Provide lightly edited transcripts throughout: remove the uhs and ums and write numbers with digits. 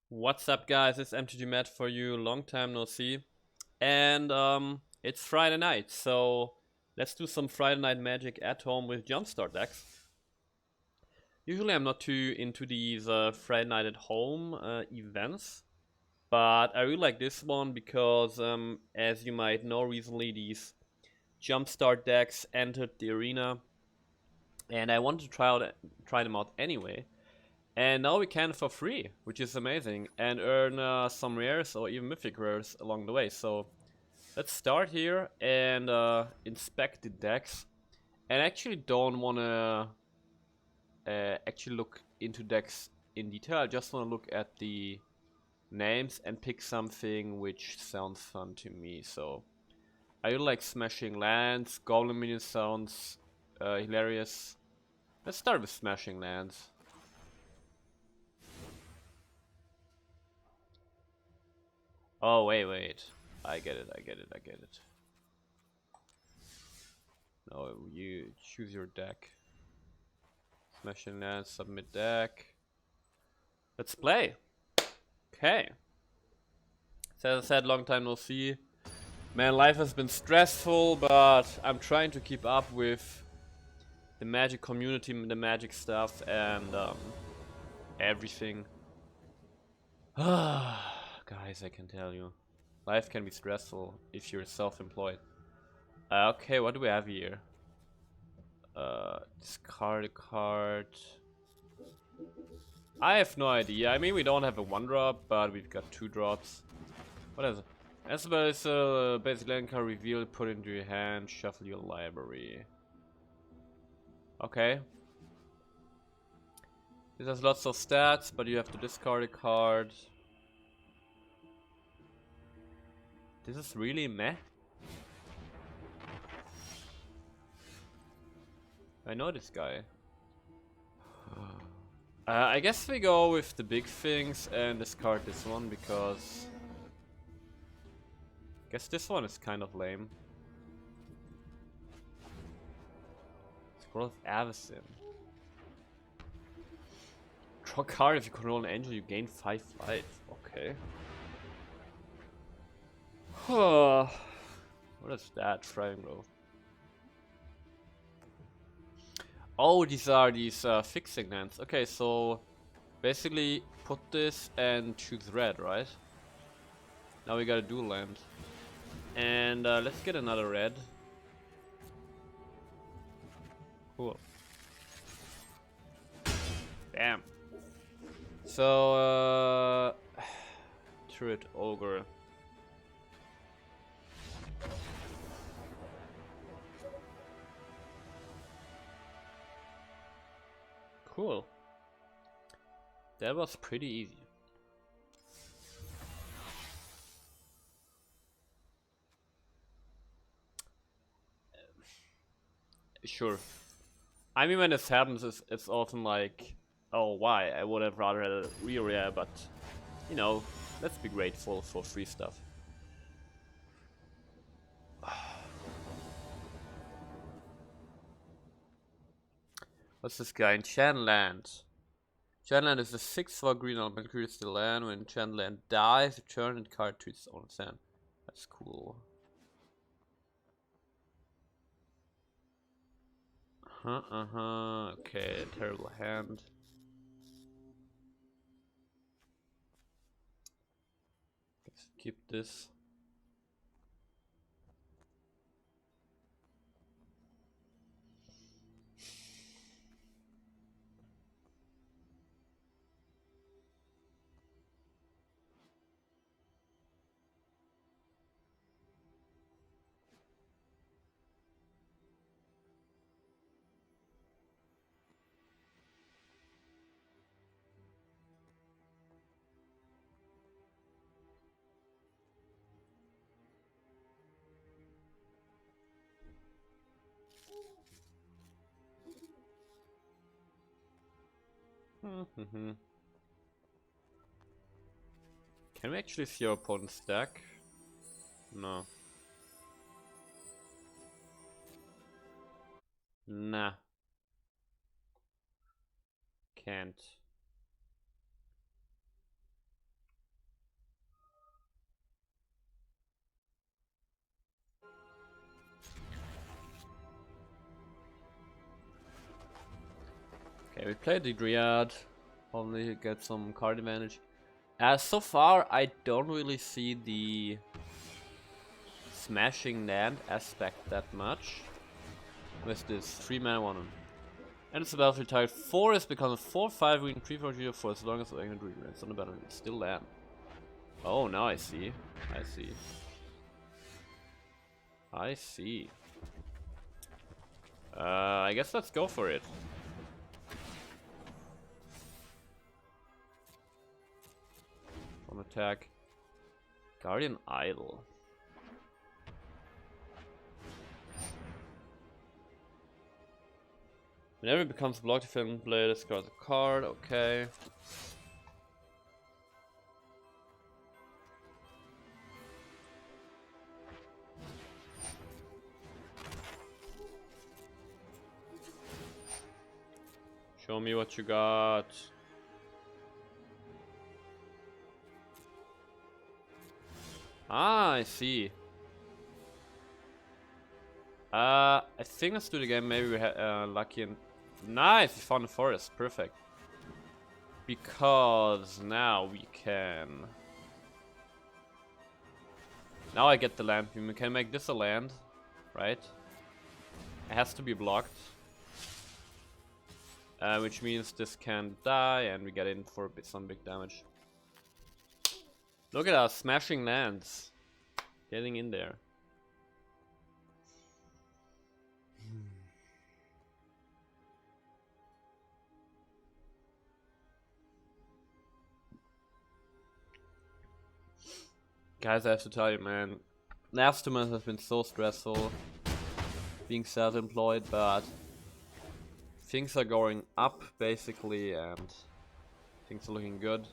What's up, guys? It's MTG Matt for you. Long time no see. And it's Friday night, so let's do some Friday night magic at home with Jumpstart decks. Usually I'm not too into these Friday night at home events, but I really like this one because, as you might know, recently these Jumpstart decks entered the arena, and I wanted to try them out anyway. And now we can for free, which is amazing, and earn some rares or even mythic rares along the way. So let's start here and inspect the decks. And I actually don't want to actually look into decks in detail. I just want to look at the names and pick something which sounds fun to me. So I really like smashing lands. Goblin minion sounds hilarious. Let's start with smashing lands. Oh, wait. I get it. No, you choose your deck. Smashing lands, submit deck. Let's play. Okay. So as I said, long time no see. Man, life has been stressful, but I'm trying to keep up with the Magic community, the Magic stuff, and everything. Guys, I can tell you. Life can be stressful if you're self-employed. Okay, what do we have here? Discard a card. I have no idea. I mean, we don't have a 1-drop, but we've got 2 drops. What is it? Esper is a basic land card revealed, put into your hand, shuffle your library. Okay. This has lots of stats, but you have to discard a card. This is really meh. I know this guy. I guess we go with the big things and discard this one because I guess this one is kind of lame. Scroll of Avacyn. Draw a card. If you control an angel, you gain 5 life. Okay. What is that? Thriving Growth. Oh, these are these fixing lands. Okay, so basically put this and choose red, right? Now we got a dual land. And let's get another red. Cool. Damn. So, Turret Ogre. Cool. That was pretty easy. Sure. I mean, when this happens, it's often like, oh, why? I would have rather had a real rare, but, you know, let's be grateful for free stuff. What's this guy? Enchantland. Enchantland is the 6th for green element, creates the land. When Enchantland dies, return the card to its own hand. That's cool. Okay, terrible hand. Let's keep this. Can we actually see our opponent's deck? No. Nah. Can't. Okay, we played the Dryad. Probably get some card advantage. So far, I don't really see the smashing land aspect that much. With this 3-mana 1. And it's a battlefield target. 4 is become a 4/5 green 3/4 for as long as the green lands on the battlefield. Still land. Oh, now I see. I see. I see. I guess let's go for it. From attack. Guardian Idol. Whenever it becomes blocked, if you play discard a card, okay. Show me what you got. Ah, I see. I think let's do the game. Maybe we had lucky and nice. We found the forest. Perfect. Because now we can. Now I get the land. We can make this a land, right? It has to be blocked. Which means this can die and we get in for some big damage. Look at us smashing lands. Getting in there. Guys, I have to tell you, man. Last 2 months has been so stressful. Being self-employed, but things are going up basically and things are looking good.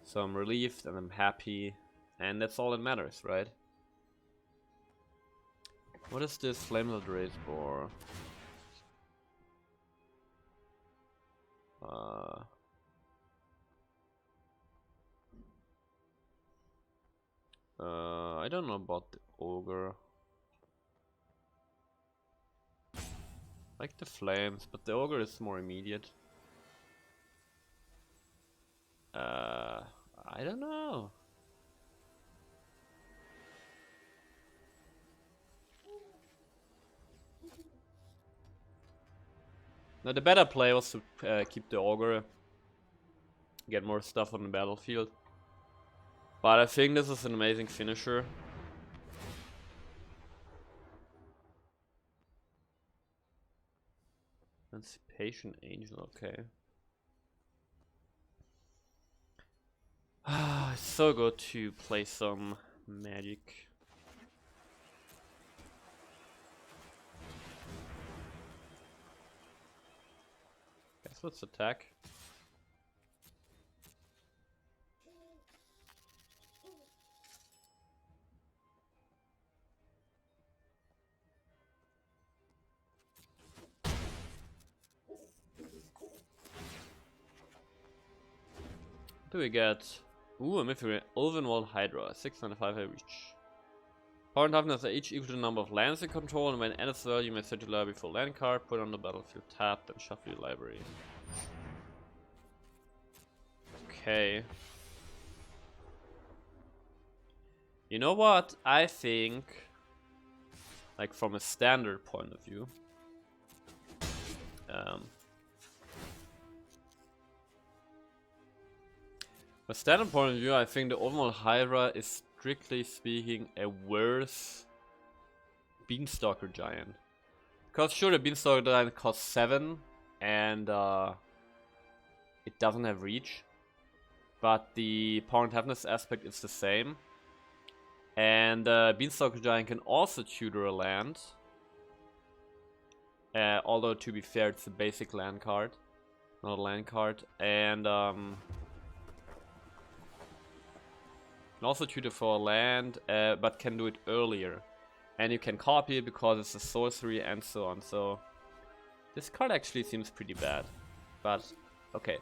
So I'm relieved and I'm happy, and that's all that matters, right? What is this Flamelord race for? I don't know about the ogre. Like the flames, but the ogre is more immediate. I don't know. Now the better play was to keep the ogre, get more stuff on the battlefield. But I think this is an amazing finisher. Emancipation Angel, okay. It's so good to play some magic. Guess let's attack. What do we get? Ooh, a Mythic Ulvenwald Hydra, 695 reach. Power and toughness are each equal to the number of lands you control, and when end its value, you may search your library for a land card, put it on the battlefield tapped, and shuffle your library. Okay. You know what? I think, like from a standard point of view, from a standard point of view, I think the Ulvenwald Hydra is strictly speaking a worse Beanstalker Giant. Because sure, the Beanstalker Giant costs 7 and it doesn't have reach, but the power and toughness aspect is the same. And Beanstalker Giant can also tutor a land. Although to be fair, it's a basic land card, not a land card. And can also tutor for a land, but can do it earlier. And you can copy it because it's a sorcery and so on. So this card actually seems pretty bad. But okay.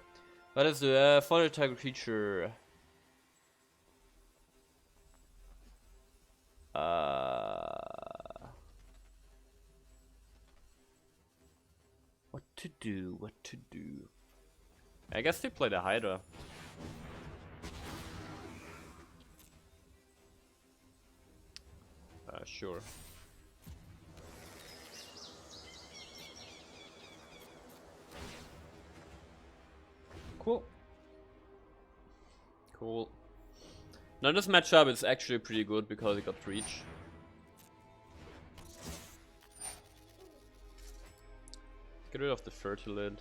What is the fodder target creature? What to do? What to do? I guess they play the Hydra. Sure. Cool. Cool. Now this matchup is actually pretty good because it got reach. Get rid of the Fertilid.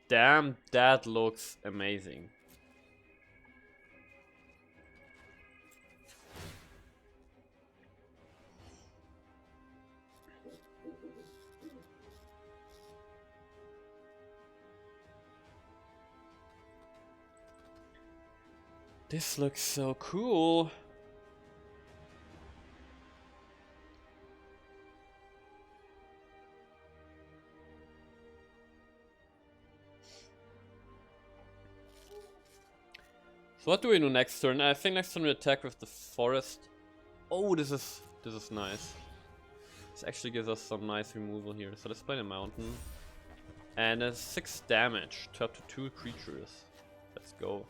Damn, that looks amazing. This looks so cool. So what do we do next turn? I think next turn we attack with the forest. Oh, this is nice. This actually gives us some nice removal here. So let's play the mountain. And it's 6 damage to up to 2 creatures. Let's go.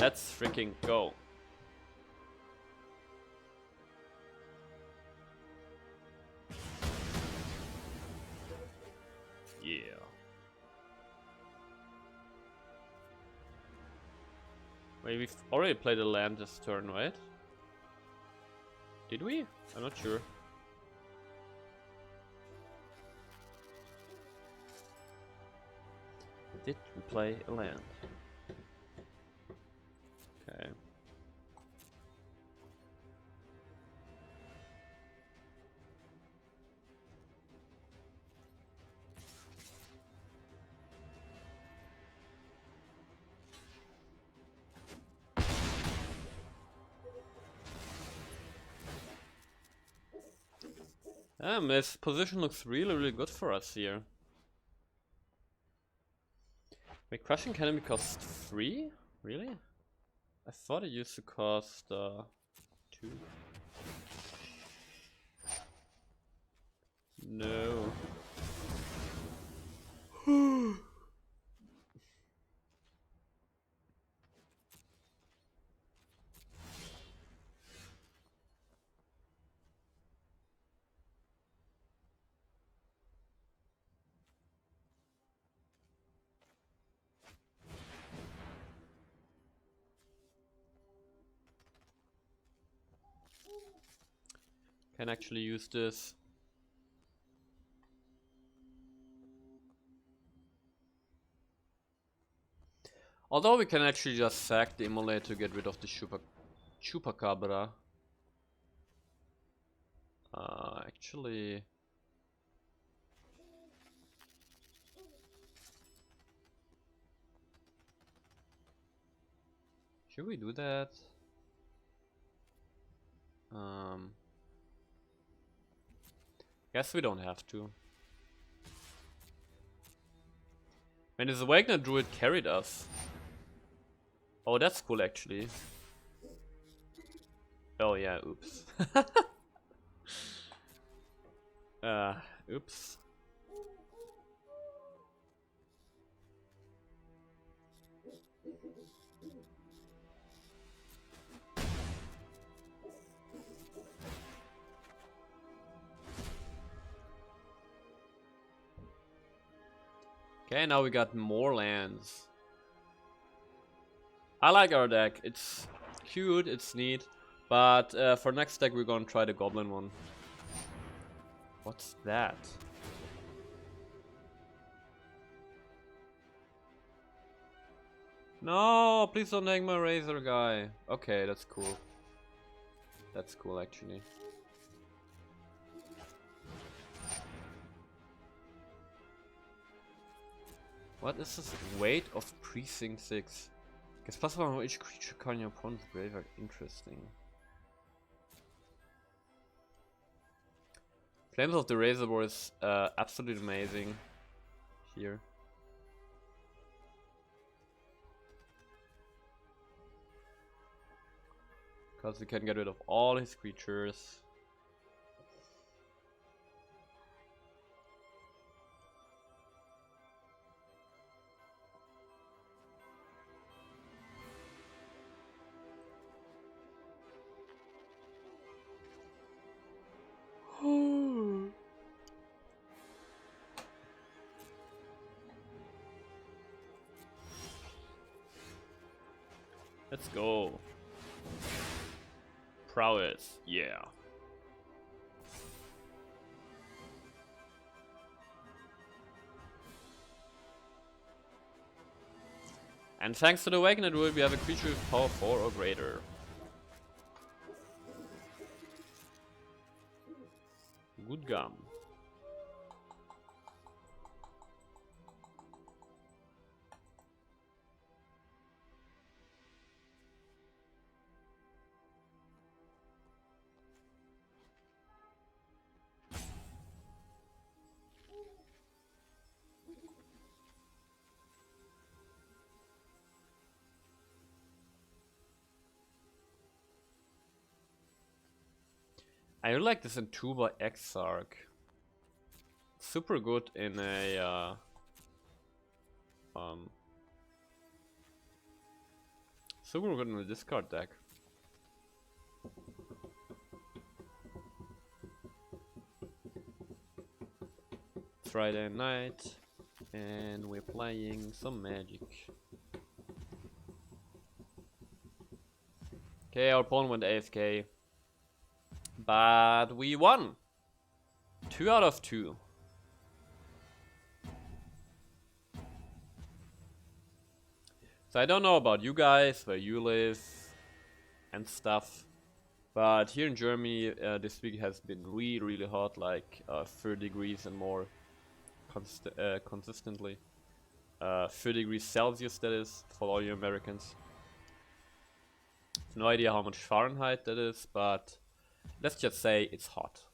Let's freaking go. Yeah. Wait, we've already played a land this turn, right? Did we? I'm not sure. Did we play a land? Okay. This position looks really good for us here. Wait, Crushing Cannon cost 3? Really? I thought it used to cost 2. No. Can actually use this. Although we can actually just sack the Immolate to get rid of the Chupacabra. Actually... should we do that? Guess we don't have to. When his Awakener Druid carried us. Oh, that's cool actually. Oh yeah, oops. Oops. Okay, now we got more lands. I like our deck. It's cute, it's neat. But for next deck we're gonna try the Goblin one. What's that? No, please don't take my Razor guy. Okay, that's cool. That's cool actually. What is this weight of Precinct 6? Gets plus one on each creature card in your opponent's graveyard. Interesting. Flames of the Razor is absolutely amazing here. Because we can get rid of all his creatures. Let's go. Prowess, yeah. And thanks to the Awakened Druid, we have a creature with power 4 or greater. Good gum. I really like this Entuba Exarch. Super good in a super good in a discard deck. Friday night, and we're playing some Magic. Okay, our opponent went AFK, but we won. 2 out of 2. So I don't know about you guys, where you live and stuff, but here in Germany this week has been really hot, like 30 degrees and more consistently. 30 degrees Celsius, that is, for all you Americans. No idea how much Fahrenheit that is, but let's just say it's hot.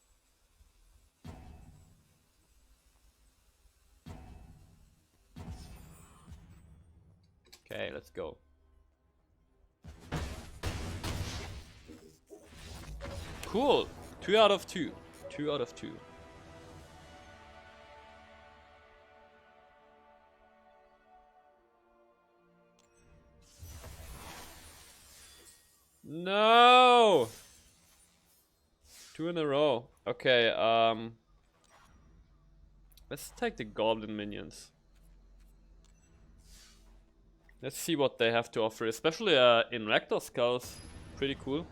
Okay, let's go. Cool. 2 out of 2. 2 out of 2. No. 2 in a row. Okay, let's take the Goblin minions. Let's see what they have to offer, especially in Rector Skulls. Pretty cool.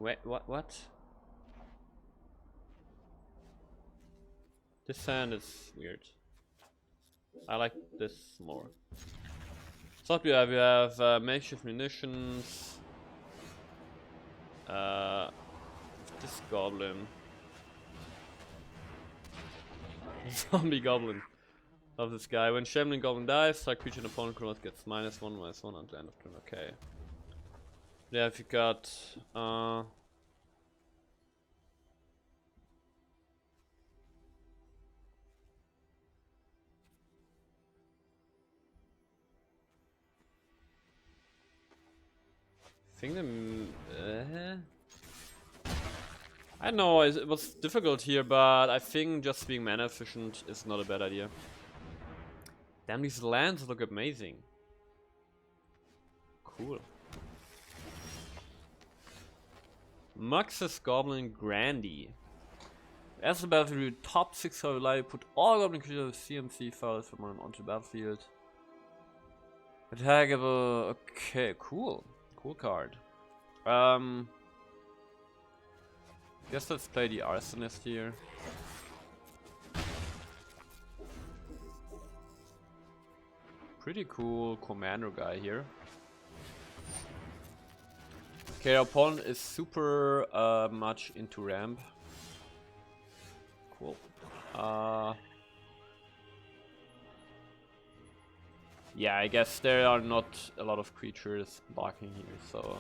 Wait, what? This hand is weird. I like this more. So what we have? We have makeshift munitions. This goblin. Zombie goblin. Love this guy. When Shambling Goblin dies, strike creature and opponent controls gets -1/-1 until end of turn. Okay. Yeah, if you got I think I know it was difficult here, but I think just being mana efficient is not a bad idea. Damn, these lands look amazing. Cool. Muxus Goblin Grandy. As the battlefield, top 6 are reliable, put all Goblin creatures with CMC files from one onto the battlefield. Attackable. Okay, cool. Cool card. Guess let's play the Arsonist here. Pretty cool commander guy here. Okay, our opponent is super much into ramp. Cool. Yeah, I guess there are not a lot of creatures blocking here, so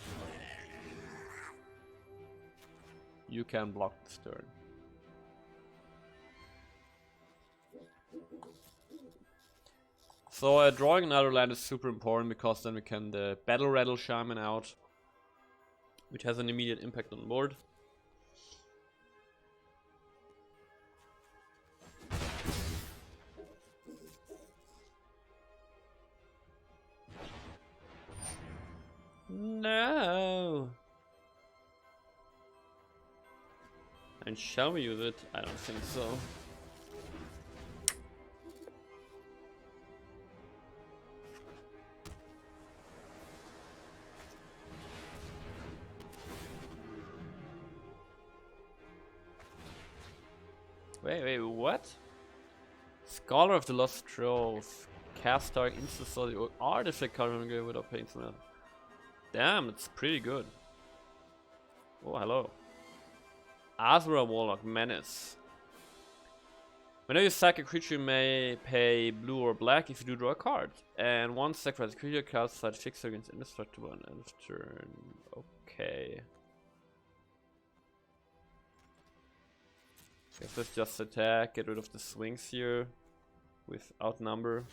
you can block this turn. So drawing another land is super important because then we can the Battle Rattle Shaman out, which has an immediate impact on the board. No. And shall we use it? I don't think so. Wait, what? Scholar of the Lost Trove. Cast target insta or artifact card when go without paying some. Damn, it's pretty good. Oh, hello. Azura Warlock Menace. Whenever you sack a creature, you may pay blue or black if you do draw a card. And once sacrifice a creature, cast side fixer against indestructible on end of turn. Okay. Guess let's just attack, get rid of the swings here with outnumber.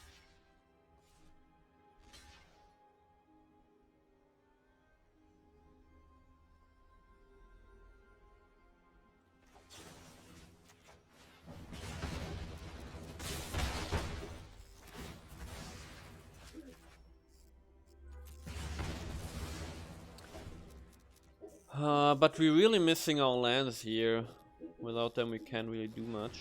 But we're really missing our lands here. Without them we can't really do much.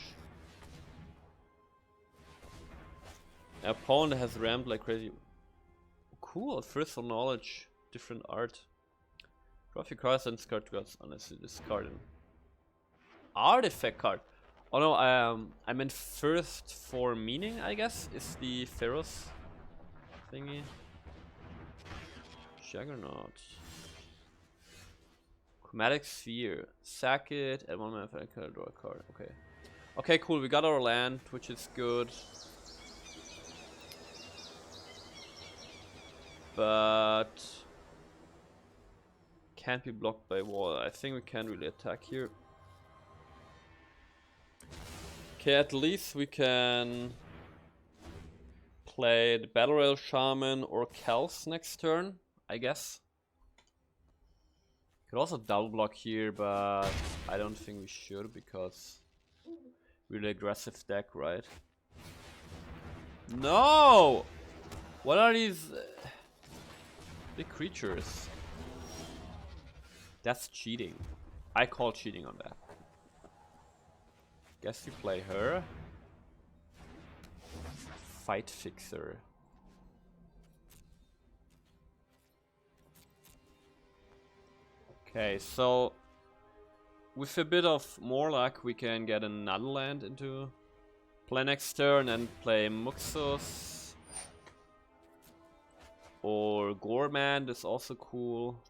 Our opponent has rammed like crazy. Cool, first for knowledge, different art. Draw your cards and discard cards unless you discard them. Artifact card. Oh no, I meant first for meaning, I guess, is the Pharaoh's thingy. Juggernaut. Chromatic Sphere. Sack it, and one mana if I can draw a card. Okay. Okay, cool, we got our land, which is good. But can't be blocked by wall. I think we can't really attack here. Okay, at least we can play the Battle Rail Shaman or Kels next turn, I guess. Could also double block here, but I don't think we should because really aggressive deck, right? No! What are these big creatures? That's cheating. I call cheating on that. Guess you play her. Fight Fixer. Okay, so with a bit of more luck we can get another land into play next turn and play Muxus. Or Gormand is also cool.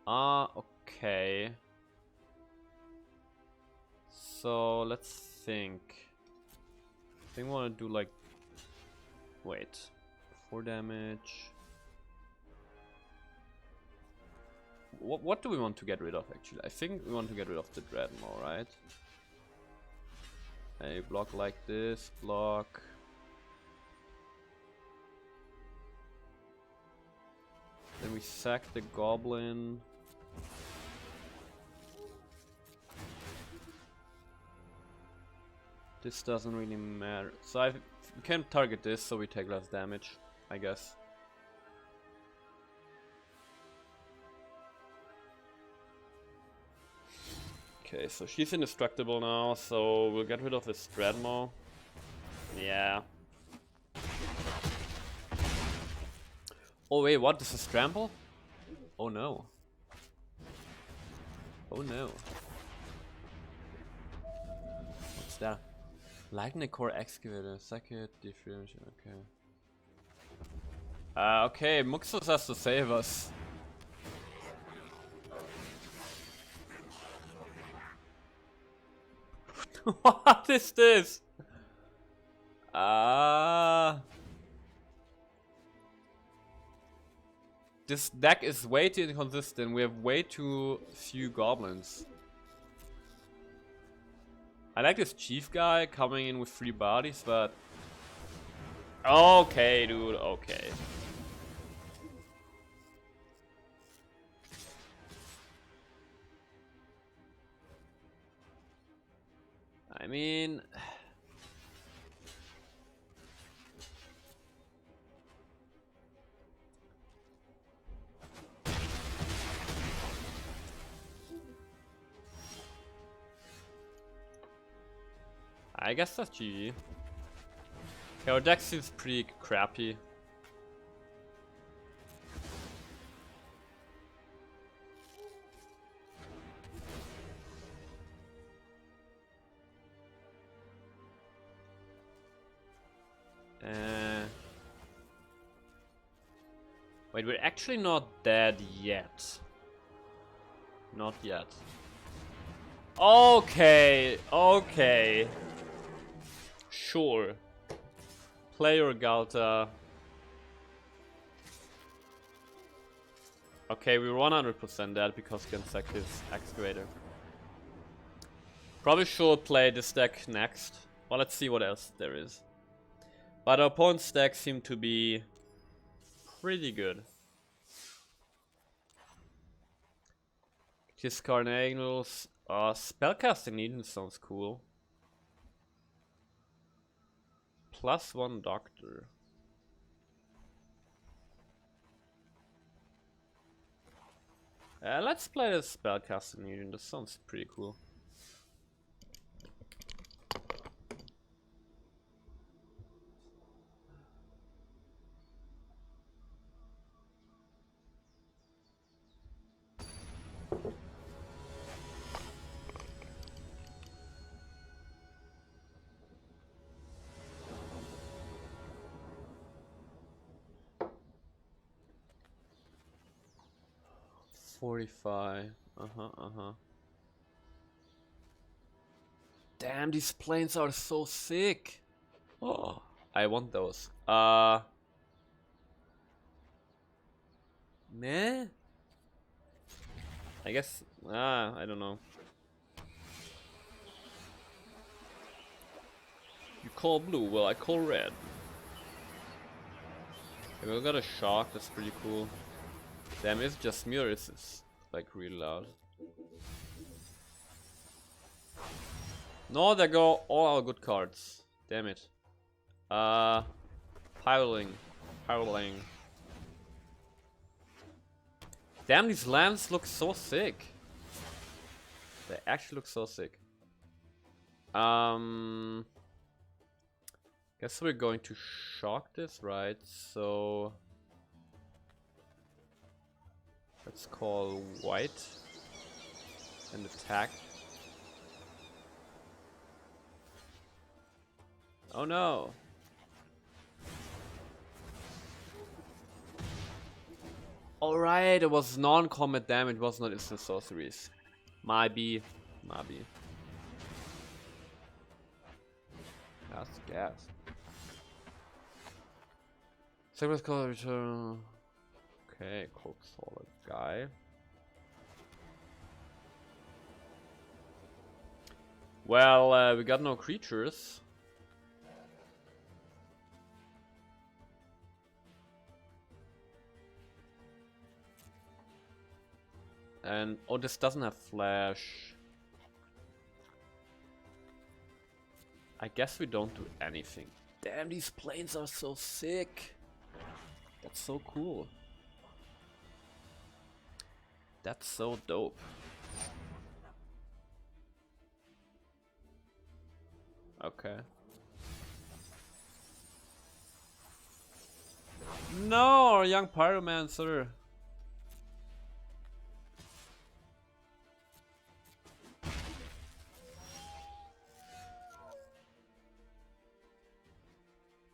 Okay. So let's think. I think we want to do like, wait, 4 damage. What do we want to get rid of actually? I think we want to get rid of the Dreadnought, right? A block like this, block. Then we sack the Goblin. This doesn't really matter. So we can target this so we take less damage, I guess. Okay, so she's indestructible now, so we'll get rid of this Dreadmaw. Yeah. Oh wait, what? This is Trample? Oh no. Oh no. What's that? Lightning Core Excavator, sack it, diffusion, okay. Okay, Muxus has to save us. What is this? This deck is way too inconsistent. We have way too few goblins. I like this chief guy coming in with 3 bodies, but... Okay, dude, okay. I mean... I guess that's GG. Okay, our deck seems pretty crappy. Wait, we're actually not dead yet. Not yet. Okay, okay. Sure. Play your Galta. Okay, we're 100% dead because he can sack his excavator. Probably should play this deck next. Well, let's see what else there is. But our opponent's deck seemed to be pretty good. His Carnagals. Spellcasting Eden sounds cool. +1 Doctor. Let's play the Spellcasting Eden. This sounds pretty cool. $45. Damn, these planes are so sick. Oh, I want those. Meh? I guess, I don't know. You call blue, well I call red. Okay, we got a shock, that's pretty cool. Damn, it's just mirrors, is like really loud. No, there go all our good cards. Damn it. Piling. Damn, these lands look so sick. They actually look so sick. Guess we're going to shock this, right? So let's call white and attack. Oh no. Alright, it was non-combat damage, it was not instant sorceries. Maybe. That's gas. Sacred color return. Okay, cold solid guy. Well, we got no creatures. And oh, this doesn't have flash. I guess we don't do anything. Damn, these planes are so sick. That's so cool. That's so dope. Okay. No, our young pyromancer.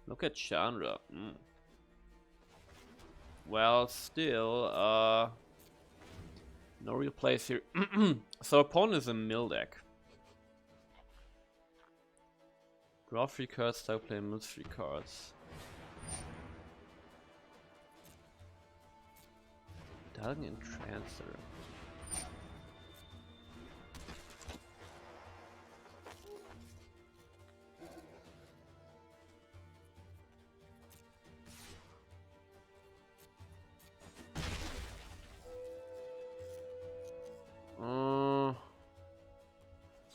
Look at Chandra. Well, still, no real plays here. So opponent is a mill deck. Draw 3 cards, start playing mill 3 cards. Dalgan Entrancer.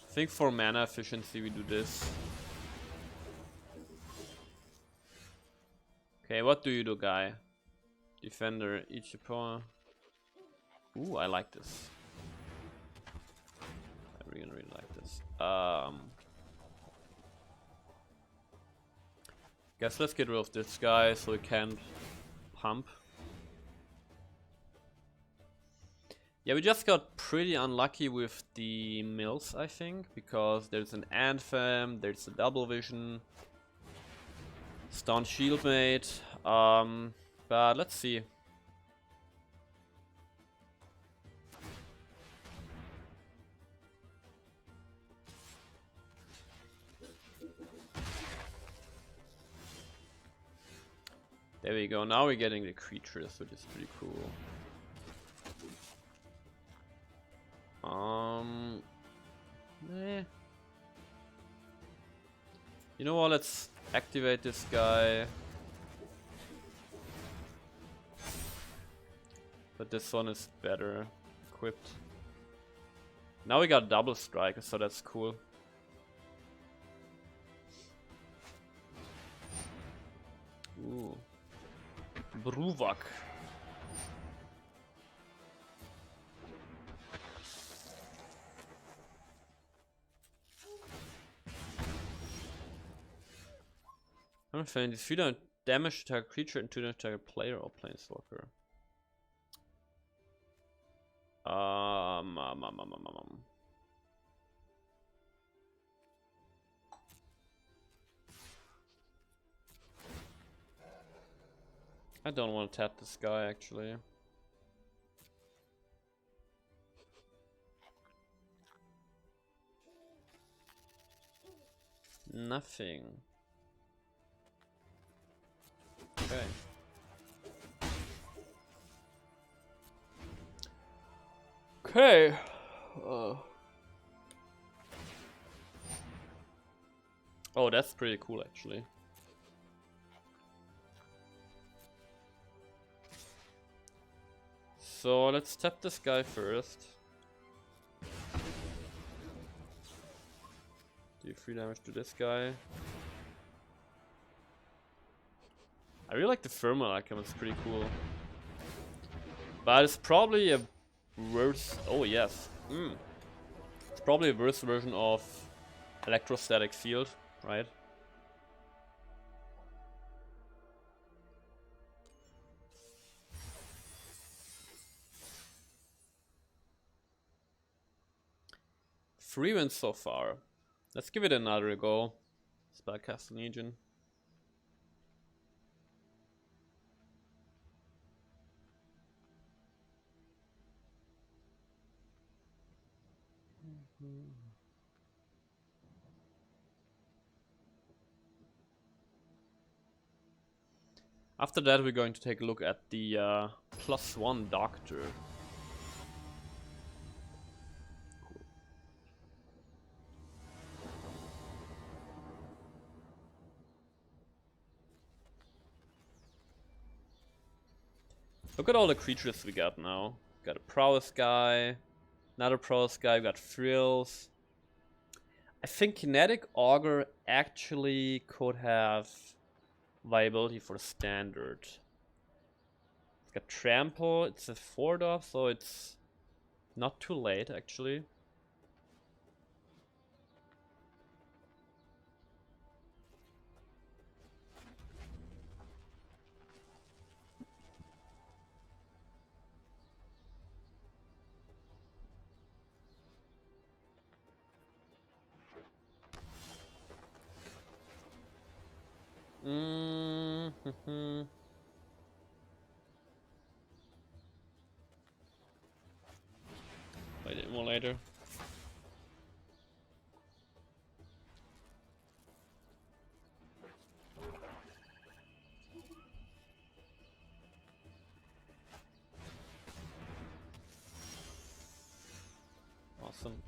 I think for mana efficiency we do this. Okay, what do you do, guy? Defender, each opponent. Ooh, I like this. I really like this. Guess let's get rid of this guy so he can't pump. Yeah, we just got pretty unlucky with the mills, I think, because there's an Anthem, there's a Double Vision, Stun Shieldmate, but let's see. There we go, now we're getting the creatures, which is pretty cool. You know what, let's activate this guy. But this one is better equipped. Now we got double strike, so that's cool. Ooh. Bruvak. I'm feeling this. You don't damage to a creature and to a player or planeswalker. I don't want to tap this guy actually. Nothing. Okay. Okay. Oh, that's pretty cool actually. So let's tap this guy first. Do 3 damage to this guy. I really like the thermal icon, it's pretty cool. But it's probably a worse. Oh, yes. It's probably a worse version of Electrostatic Field, right? Three wins so far. Let's give it another go. Spellcasting Legion. After that, we're going to take a look at the +1 Doctor. Look at all the creatures we got now. Got a Prowess guy, another Prowess guy, we got Frills. I think Kinetic Augur actually could have viability for standard. It's got Trample, it's a 4-drop, so it's not too late actually. Simulator. Awesome.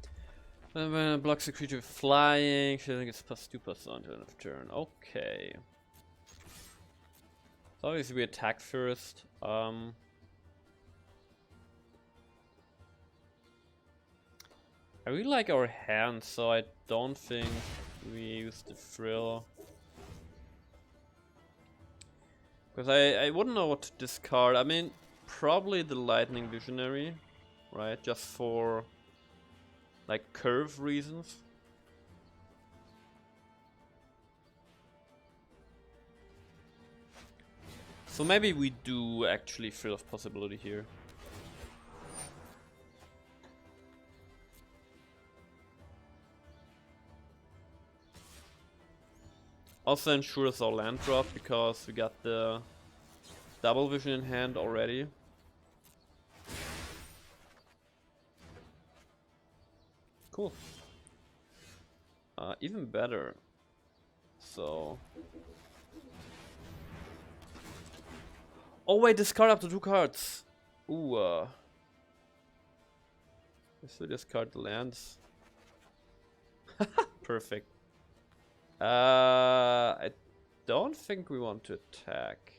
And when it blocks a creature with flying, she gets +2/+2 until end of turn. Okay. So obviously we attack first. I really like our hand, so I don't think we use the frill. Because I wouldn't know what to discard. I mean, probably the Lightning Visionary, right? Just for like curve reasons. So maybe we do actually Frill of Possibility here. Also ensures our land drop because we got the double vision in hand already. Cool. Even better. So. Oh wait, discard up to 2 cards. Ooh. If we discard the lands. Perfect. I don't think we want to attack.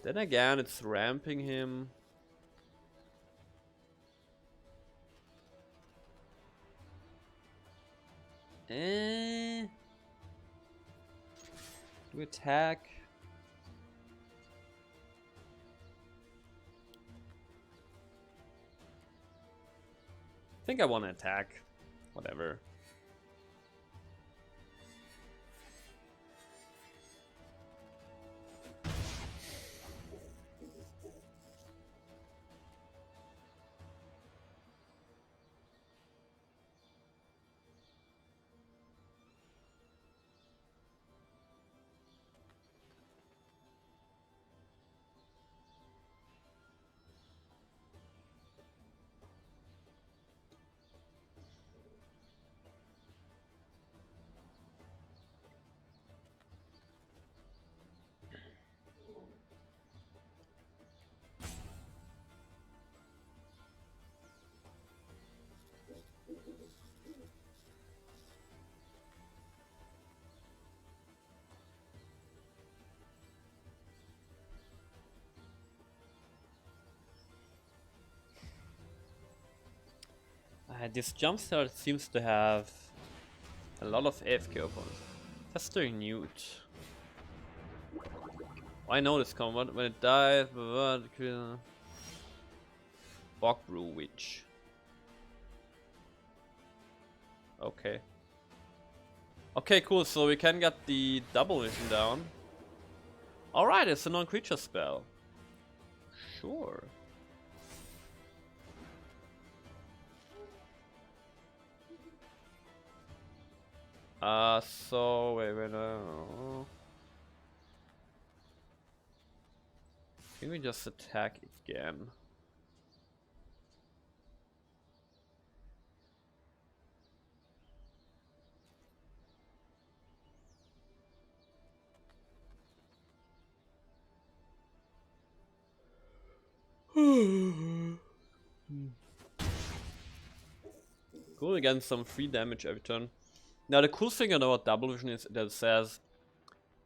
Then again, it's ramping him. Do we attack? I think I want to attack. Whatever. This Jumpstart seems to have a lot of AFK opponents. Fester Newt. I know this combat. When it dies, Bogbrew Witch. Okay. Okay, cool. So we can get the double vision down. Alright, it's a non-creature spell. Sure. So wait, can we just attack again? Cool, again, some free damage every turn. Now the cool thing about double vision is that it says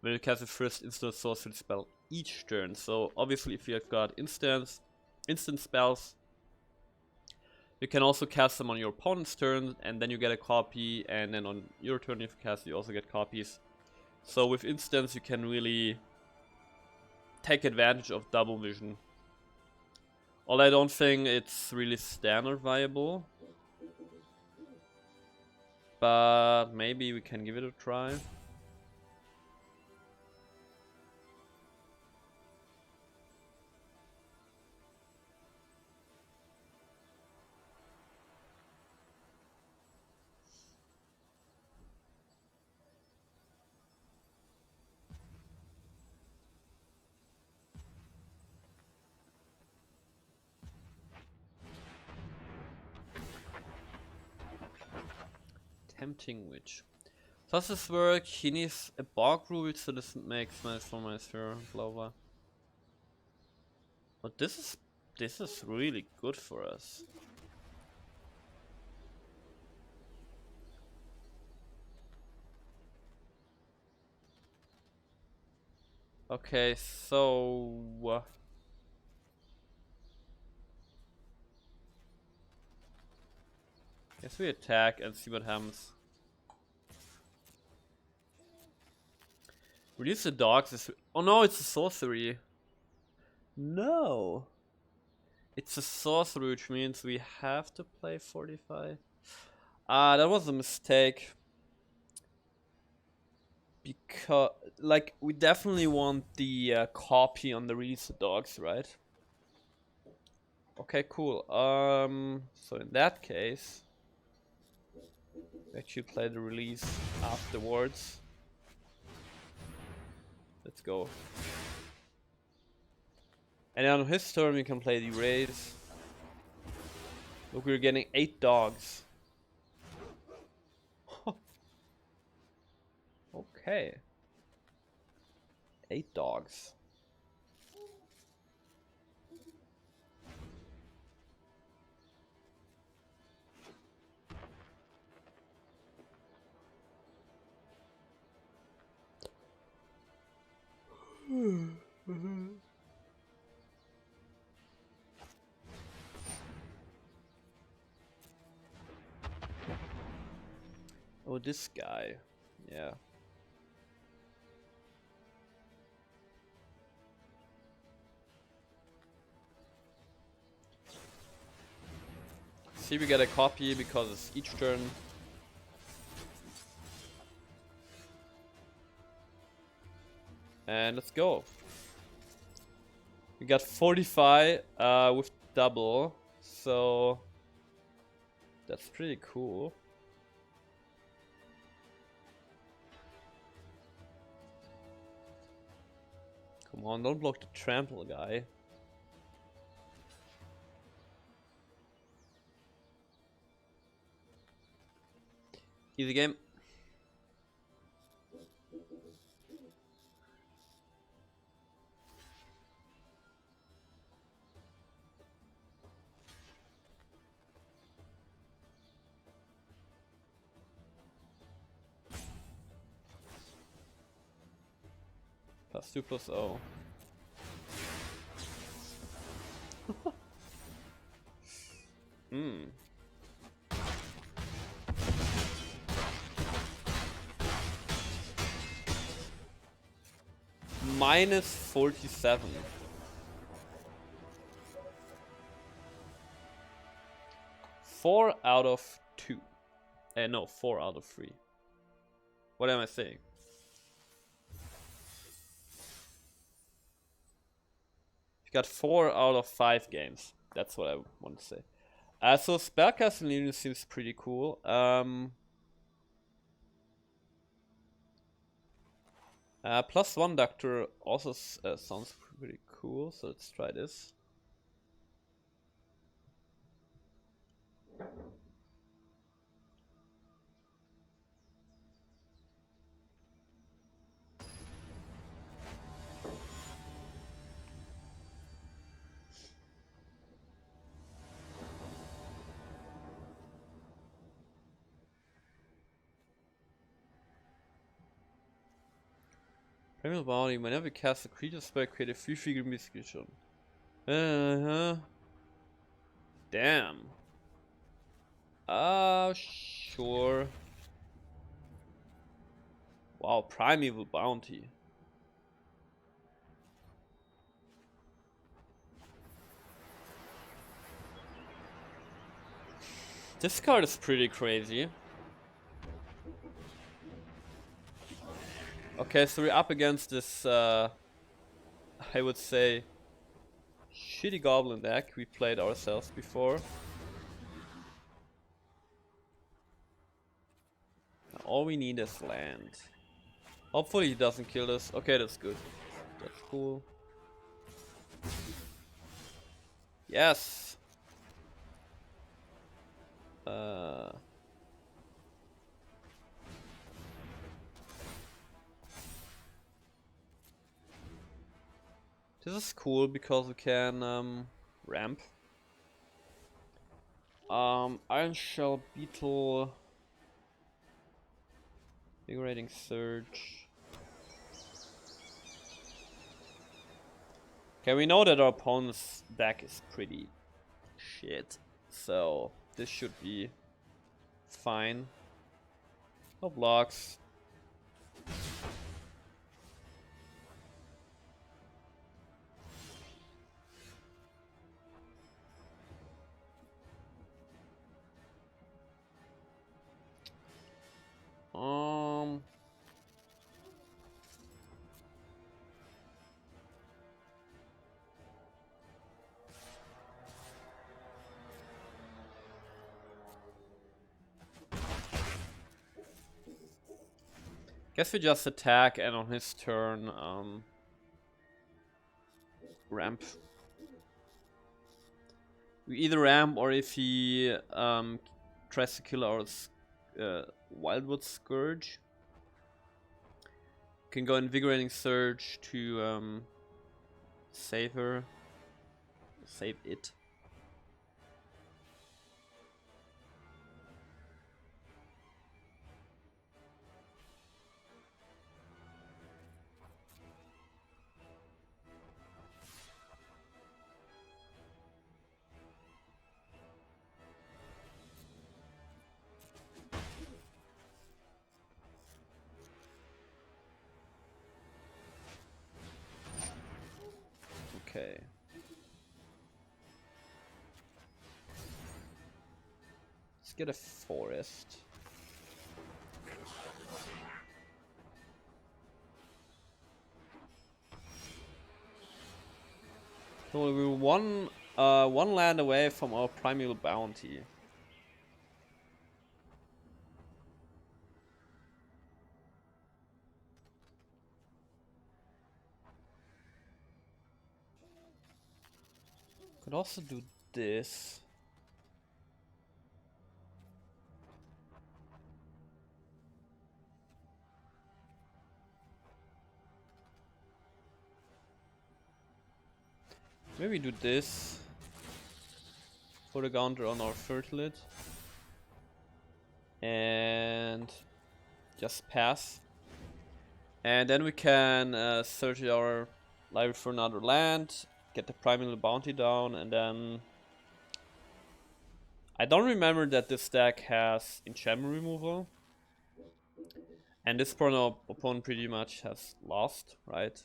when you cast the first instant sorcery spell each turn. So obviously if you've got instant spells, you can also cast them on your opponent's turn and then you get a copy, and then on your turn if you cast you also get copies. So with instants you can really take advantage of double vision. Although I don't think it's really standard viable. But maybe we can give it a try. Tempting Witch. Does this work? He needs a bog rule, so this makes sense for my sphere, blah blah. But this is really good for us. Okay, so guess we attack and see what happens. Release the dogs is... Oh no, it's a sorcery. No. It's a sorcery, which means we have to play 45. That was a mistake. Because, like, we definitely want the copy on the release the dogs, right? Okay, cool. So in that case, we actually play the release afterwards. Let's go. And on his turn, we can play the raise. Look, we're getting 8 dogs. Okay. 8 dogs. Oh, this guy. Yeah. See, we get a copy because it's each turn. And let's go. We got 45 with double, so that's pretty cool. Come on, don't block the trample guy. Easy game. +2 +0. -47. Four out of 2. No, 4 out of 3. What am I saying? You got 4 out of 5 games. That's what I want to say. So Spellcasting Unit seems pretty cool. +1 Doctor also sounds pretty cool, so let's try this. Primal Bounty, whenever you cast a creature spell, create a 3/3 mystical creature. Damn. Sure. Wow, Primeval Bounty. This card is pretty crazy. Okay, so we're up against this, I would say, shitty goblin deck we played ourselves before. Now all we need is land. Hopefully he doesn't kill us. Okay, that's good. That's cool. Yes! This is cool because we can ramp. Iron Shell Beetle, Invigorating Surge. Okay, we know that our opponent's deck is pretty shit, so this should be fine. No blocks. Guess we just attack and on his turn, ramp. We either ramp or if he tries to kill our Wildwood Scourge, can go Invigorating Surge to save her, save it. Okay. Let's get a forest. So we're one land away from our primal bounty. Could also do this. Maybe do this. Put a counter on our Fertilid. And just pass. And then we can search our library for another land, get the primal bounty down, and then I don't remember that this deck has enchantment removal. And this opponent pretty much has lost, right?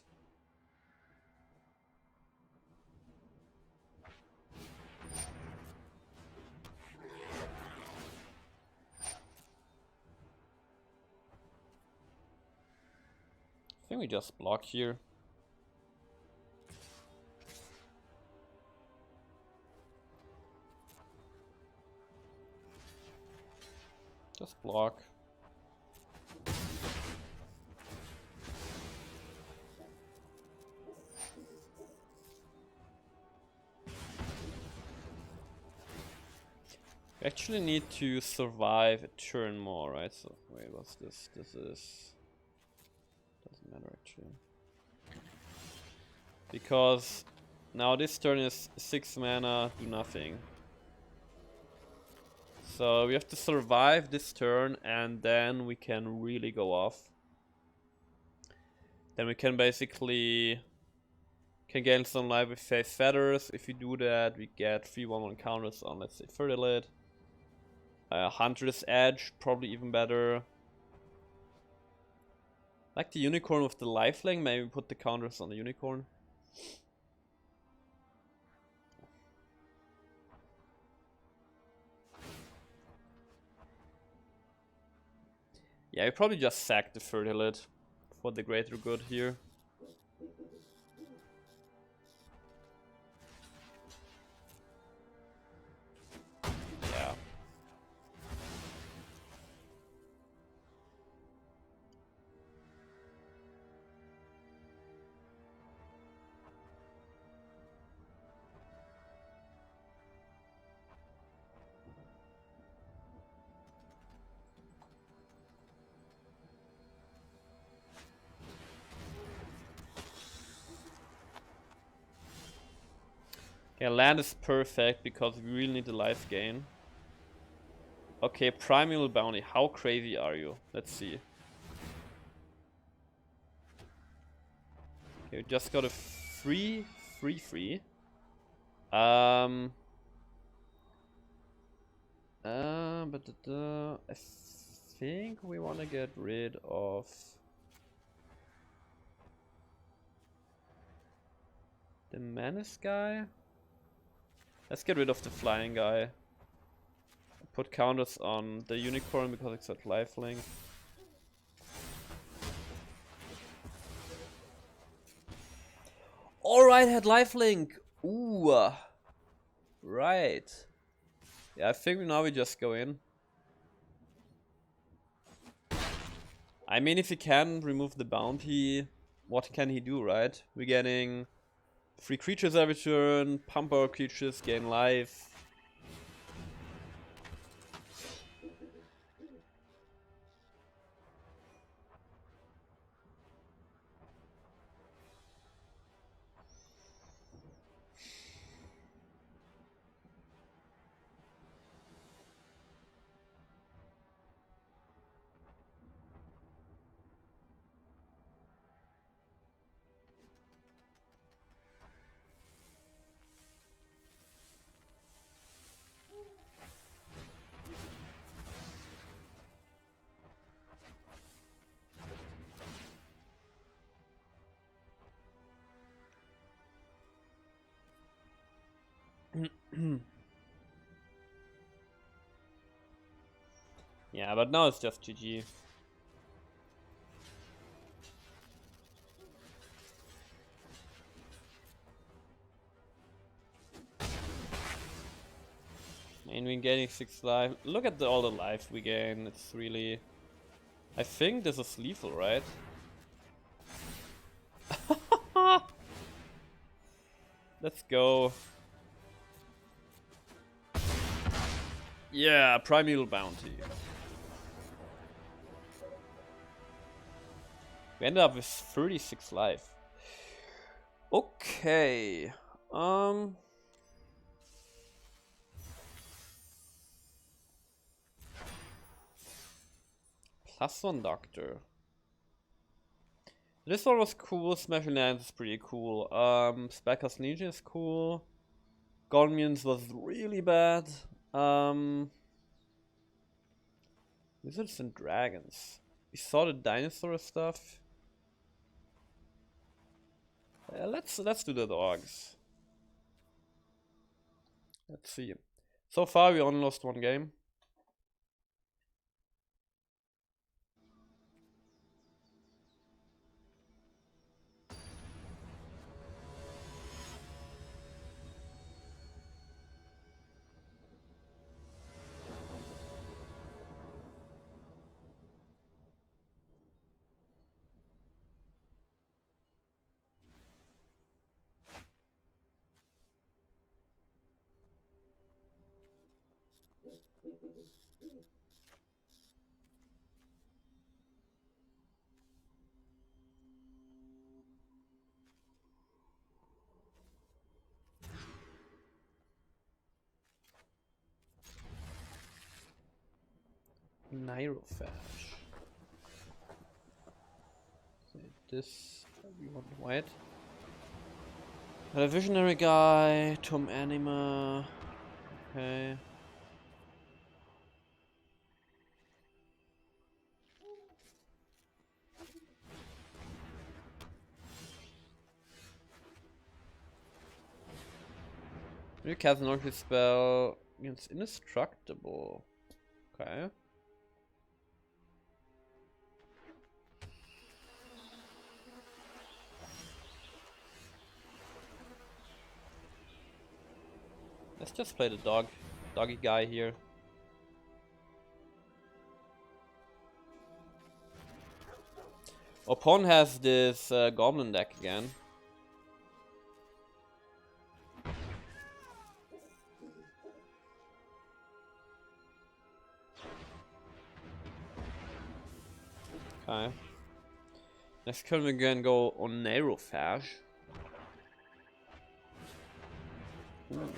I think we just block here. Just block. We actually need to survive a turn more, right? So wait, what's this? This is doesn't matter actually. Because now this turn is 6 mana, do nothing. So we have to survive this turn and then we can really go off. Then we can basically gain some life with Face Feathers. If we do that, we get 3/1/1 counters on, let's say, Fertilid. Hunter's Edge, probably even better. Like the Unicorn with the lifelink, maybe put the counters on the Unicorn. Yeah, we probably just sack the Fertilid for the greater good here. Yeah. Yeah, land is perfect because we really need the life gain. Okay, Primal Bounty. How crazy are you? Let's see. Okay, we just got a free. But I think we want to get rid of the menace guy. Let's get rid of the flying guy. Put counters on the unicorn because it's at lifelink. Alright, had lifelink. Ooh. Right. Yeah, I think now we just go in. I mean, if he can remove the bounty, what can he do, right? We're getting free creatures every turn, pump our creatures, gain life. Yeah, but now it's just GG. And we're getting 6 life. Look at all the life we gain. It's really... I think this is lethal, right? Let's go. Yeah, Primeval Bounty. We ended up with 36 life. Okay. +1 Doctor. This one was cool. Smashing Lands is pretty cool. Specker's Legion is cool. Godmians was really bad. Wizards and Dragons. We saw the dinosaur stuff. Let's do the dogs. Let's see. So far we only lost 1 game. Nairofash. Okay, this we want white. A visionary guy, Tom Anima. Okay. You cast an orchid spell against indestructible. Okay. Let's just play the doggy guy here. Opon has this goblin deck again. Okay. Next turn we can go on Nairofash. Ooh.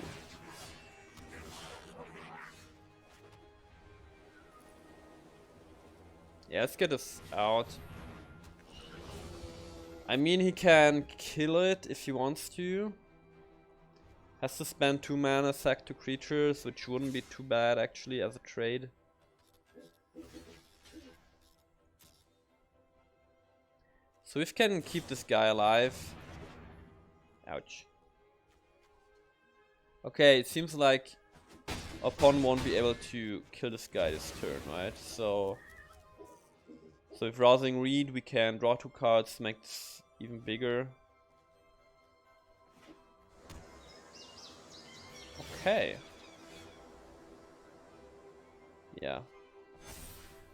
Yeah, let's get this out. I mean, he can kill it if he wants to. Has to spend 2 mana, sack 2 creatures, which wouldn't be too bad actually as a trade. So if can keep this guy alive. Ouch. Okay, it seems like opponent won't be able to kill this guy this turn, right? So with Rousing Reed we can draw 2 cards, make this even bigger. Okay. Yeah.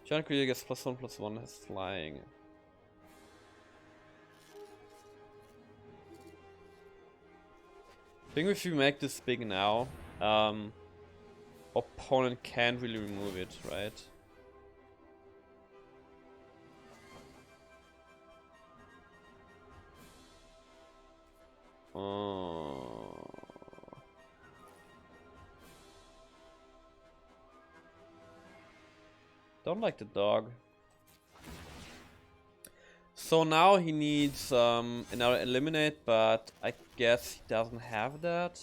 Giant creature gets +1/+1, has flying. I think if you make this big now, opponent can't really remove it, right? Don't like the dog. So now he needs another eliminate, but I guess he doesn't have that.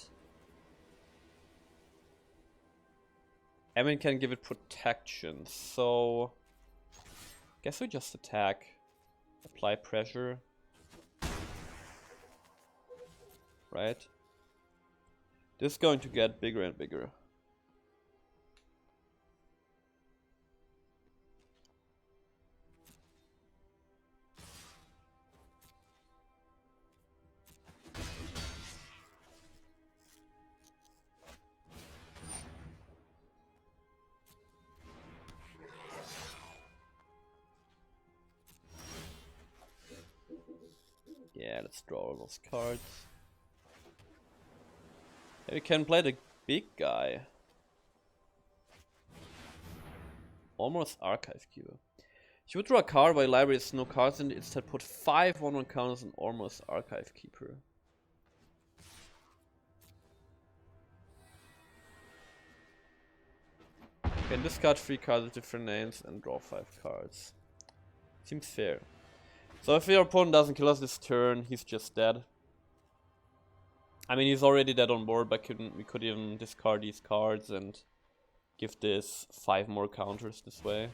Emin can give it protection, so guess we just attack. Apply pressure. Right? This is going to get bigger and bigger. Yeah, let's draw all those cards. Yeah, we can play the big guy. Almost Archive Keeper. If you would draw a card while library has no cards in it, instead put 5 1/1 counters on Almost Archive Keeper. You can discard 3 cards with different names and draw 5 cards. Seems fair. So if your opponent doesn't kill us this turn, he's just dead. I mean, he's already dead on board, but we could even discard these cards and give this 5 more counters this way.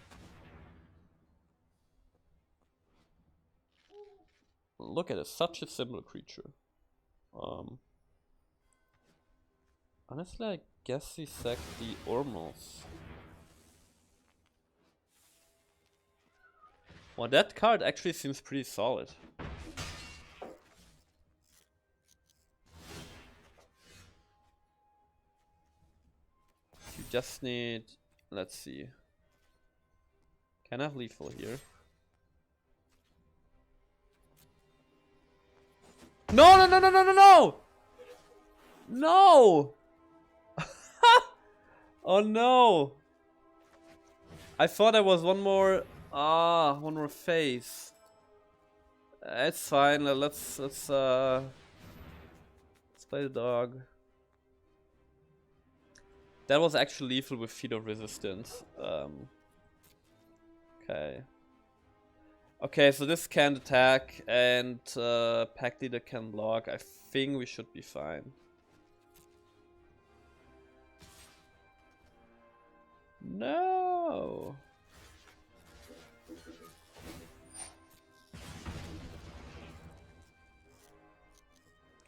Look at it, such a simple creature. Honestly, I guess he sacked the Ormos. Well, that card actually seems pretty solid. You just need... let's see. Can I have lethal here? No, no, no, no, no, no, no! No! Oh no! I thought there was one more... one more phase. It's fine. Let's play the dog. That was actually lethal with Feet of Resistance. Okay. Okay, so this can't attack, and Pack Leader can block. I think we should be fine. No!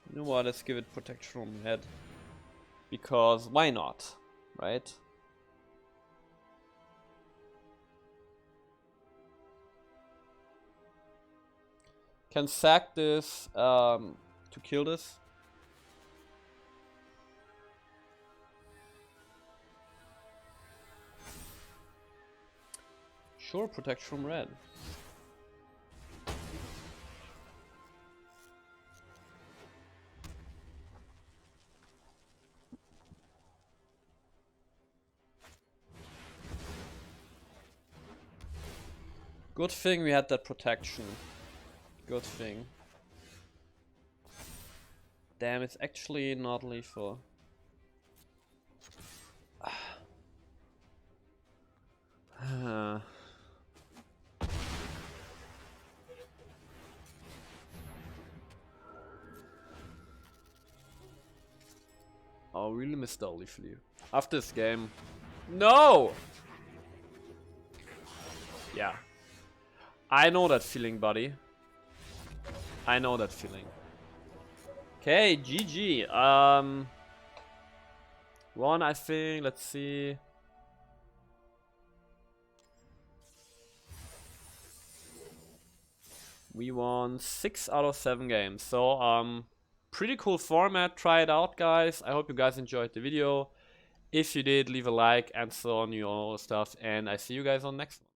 You know what, let's give it protection from head. Because why not, right? Can sack this to kill this. Sure, protection from red. Good thing we had that protection. Good thing. Damn, it's actually not lethal. Oh, really, Mr. Olifly. After this game. No! Yeah. I know that feeling, buddy. I know that feeling. Okay, GG. One, I think. Let's see. We won 6 out of 7 games. So, pretty cool format. Try it out, guys. I hope you guys enjoyed the video. If you did, leave a like and so on, your stuff. And I see you guys on the next one.